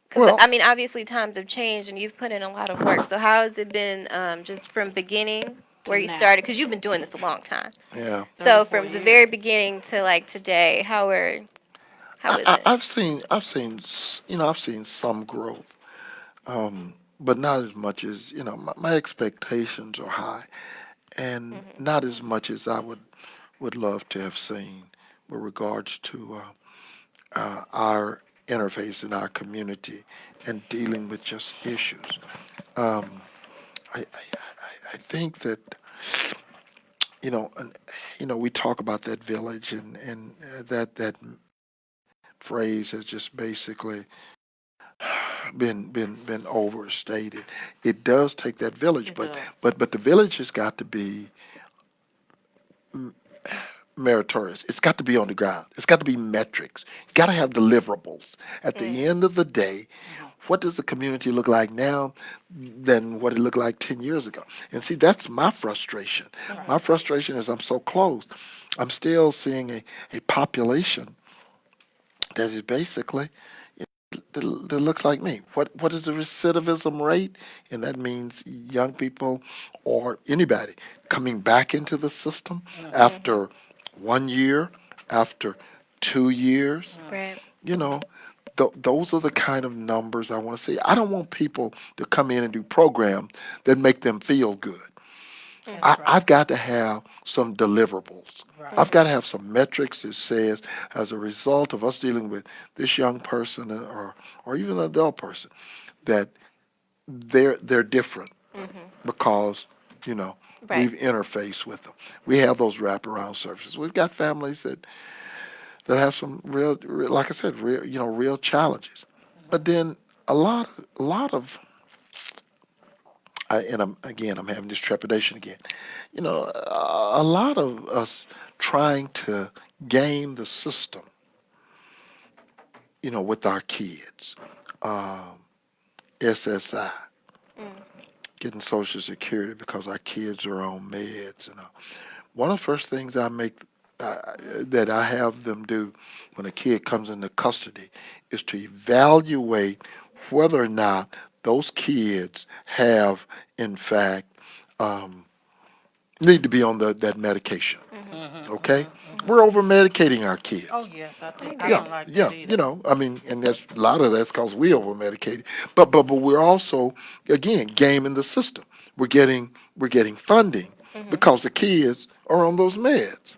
Because Well- I mean, obviously times have changed, and you've put in a lot of work. So how has it been, just from beginning where you now. started? Because you've been doing this a long time. yeah. So 34 from the years. very beginning to like today, how is it? I've seen I've seen some growth, but not as much as my expectations are high, and not as much as I would love to have seen with regards to our interface in our community and dealing with just issues. Um, I think that and, we talk about that village and that phrase has just basically been overstated. It does take that village, It but does. but the village has got to be meritorious. It's got to be on the ground. It's got to be metrics. You got to have deliverables. At the end of the day, what does the community look like now than what it looked like 10 years ago? And see, that's my frustration. My frustration is I'm so close. I'm still seeing a population that is basically that looks like me. What is the recidivism rate? And that means young people or anybody coming back into the system after 1 year, after 2 years. Right. You know, those are the kind of numbers I want to see. I don't want people to come in and do programs that make them feel good. I've got to have some deliverables. I've got to have some metrics that says, as a result of us dealing with this young person or even an adult person, that they're different because Right. we've interfaced with them. We have those wraparound services. We've got families that have some real, like I said, real challenges. But then a lot of and I'm having this trepidation again. A lot of us trying to game the system, with our kids. Um, SSI, getting Social Security because our kids are on meds. One of the first things that I have them do when a kid comes into custody is to evaluate whether or not those kids have, in fact, um, need to be on that medication. Okay, we're over medicating our kids. Oh, yes, I Yeah, don't like yeah, that either. I mean, and that's a lot of that's because we over medicated, but we're also again gaming the system. We're getting funding because the kids are on those meds,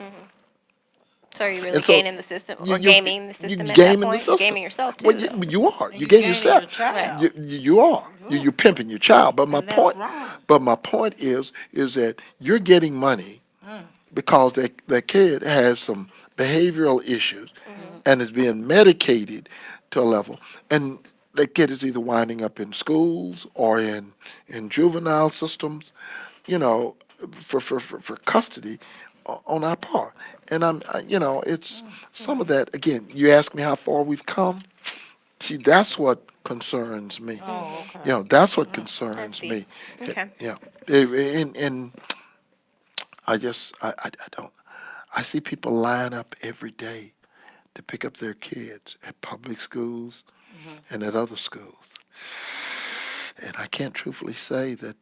So are you really and so gaining the system you or you gaming the you system at that gaming the point? You're system. gaming yourself too, Well, though. you are. And You you game gaining yourself. your child. You are. You're pimping your child. But my And that's point. wrong. But my point is that you're getting money because that kid has some behavioral issues and is being medicated to a level, and that kid is either winding up in schools or in juvenile systems, you know, for custody on our part. And it's some of that. Again, you ask me how far we've come. See, that's what concerns me. Oh, okay. That's what That's concerns deep. me. Okay. Yeah, and I don't. I see people line up every day to pick up their kids at public schools and at other schools, and I can't truthfully say that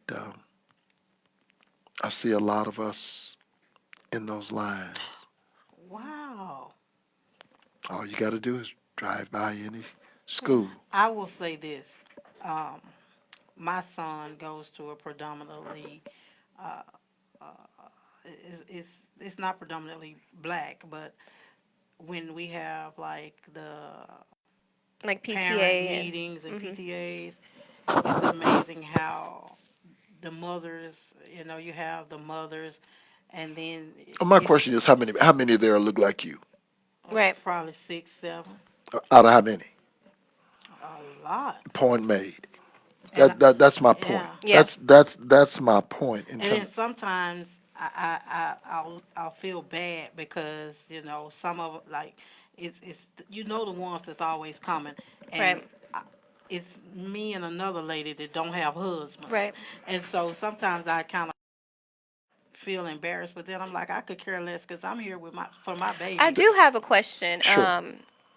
I see a lot of us in those lines. Wow. All you got to do is drive by any school. I will say this. Um, my son goes to a predominantly, uh, uh, it's not predominantly black, but when we have like the Like parent PTA and meetings and PTAs, it's amazing how the mothers, you have the mothers, and then My it's question is, how many there look like you? right. probably 6, 7, Out of how many? a lot. Point made. And That's my point. yeah. Yeah. That's my point in And then terms. sometimes I'll feel bad because some of it, like it's the ones that's always coming, and Right. I, it's me and another lady that don't have husbands, Right. and so sometimes I kind of feel embarrassed, but then I'm like I could care less because I'm here for my baby. I do have a question. Sure.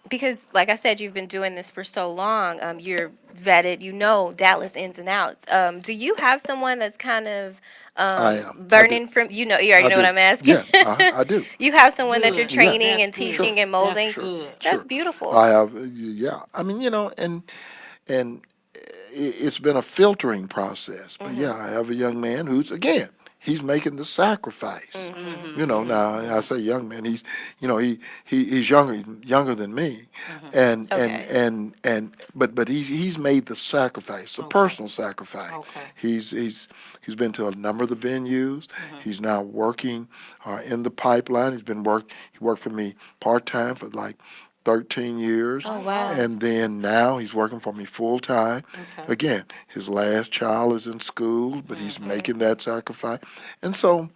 Because, like I said, you've been doing this for so long. You're vetted. You know Dallas ins and outs. Do you have someone that's kind of I am. I do. learning from you already I know do. what I'm asking? Yeah, I do. You have someone that you're Good. training That's and good. teaching and That's molding. good. That's Sure. beautiful. I have. Yeah. I mean, and it's been a filtering process. But yeah, I have a young man who's again he's making the sacrifice. Now I say young man, he's younger than me, and Okay. but he's made the sacrifice, a personal sacrifice. Okay. He's been to a number of the venues. He's now working in the pipeline. He worked for me part time for like 13 years. Oh, wow. And then now he's working for me full time. Okay. Again, his last child is in school, but he's making that sacrifice. And so,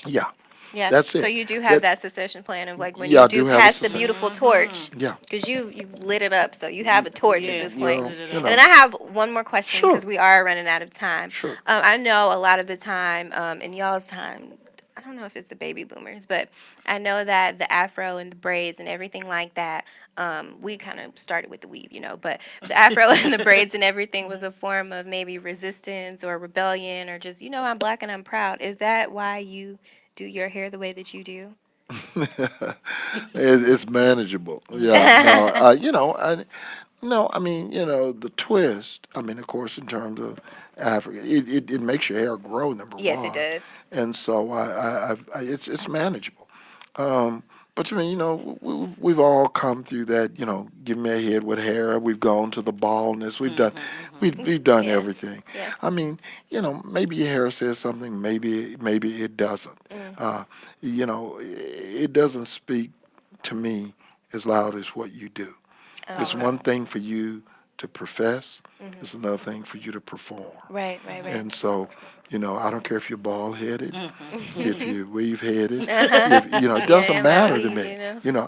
yeah, Yeah. That's it. So you do have That- that succession plan of like when Yeah, I you do do have a pass the succession- beautiful torch, Yeah. because you lit it up, so you have a torch at Yes, this point. Well, lit it you up. know. And then I have one more question Sure. because we are running out of time. Sure. I know a lot of the time, in y'all's time, I don't know if it's the baby boomers, but I know that the afro and the braids and everything like that, we kind of started with the weave, but the afro and the braids and everything was a form of maybe resistance or rebellion or just, I'm black and I'm proud. Is that why you do your hair the way that you do? It's manageable. Yeah. No. No. I mean, the twist. I mean, of course, in terms of Africa, it makes your hair grow. Number Yes, one. it does. And so it's manageable. But I mean, we've all come through that. Give me a head with hair. We've gone to the baldness. We've done Yeah. everything. Yeah. I mean, maybe your hair says something. Maybe it doesn't. It doesn't speak to me as loud as what you do. It's Okay. one thing for you to profess. It's another thing for you to perform. Right, right, right. And so, I don't care if you're bald headed, if you're weave headed, it doesn't Yeah, matter to weave, me.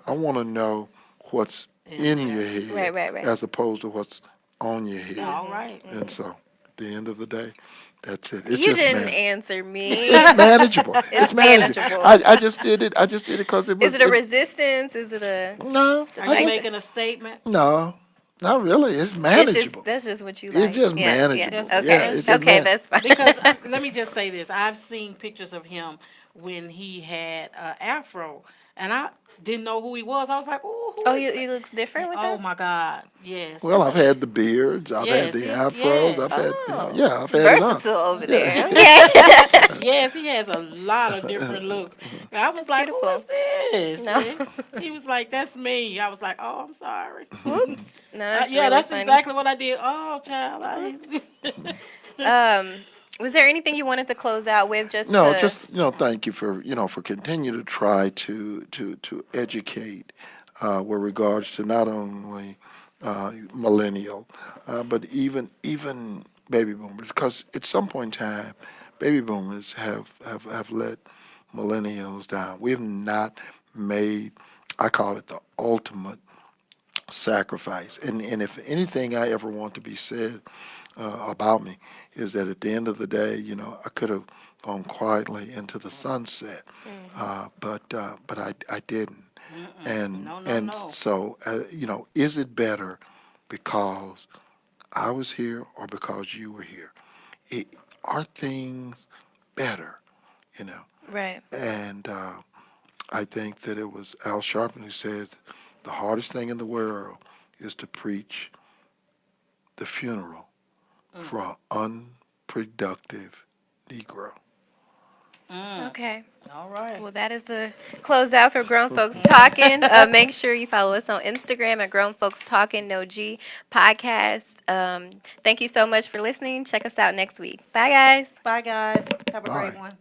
I wanna know what's in your head Right, right, right. as opposed to what's on your head. All right. And so, at the end of the day, that's it. It's You just didn't man- answer me. It's manageable. It's manageable. manageable. I just did it. I just did it because it was. Is it a resistance? Is it a? No, Are I you just- making a statement? no, not really. It's It's manageable. just that's just what you It's like. just Yeah, manageable. Yeah. Okay. Yeah, it's just Okay, man- that's fine. Because let me just say this: I've seen pictures of him when he had afro, and I didn't know who he was. I was like, "Oh, who oh, is he looks different with Oh that. my God, yes. Well, I've had the beards. I've Yes, had the yeah, afros. yeah. I've had, Oh, yeah, I've had it all. versatile over Yeah. there. Okay. Yes, he has a lot of different looks. And I was like, Beautiful. "Who is this?" No. And he was like, "That's me." I was like, "Oh, I'm sorry." Whoops. No, that's Yeah, really that's funny. exactly what I did. Oh, child. Was there anything you wanted to close out with? Just No, to, just thank you for continue to try to educate with regards to not only millennial, but even baby boomers, because at some point in time, baby boomers have let millennials down. We have not made, I call it the ultimate sacrifice. And if anything I ever want to be said about me is that at the end of the day, I could have gone quietly into the sunset, but I didn't. And No. so is it better because I was here or because you were here? Are things better? right. And I think that it was Al Sharpton who said the hardest thing in the world is to preach the funeral for an unproductive Negro. Okay. All right. Well, that is the closeout for Grown Folks Talking. Make sure you follow us on Instagram at Grown Folks Talking No G Podcast. Thank you so much for listening. Check us out next week. Bye, guys. Bye, guys. Have a Bye. great one.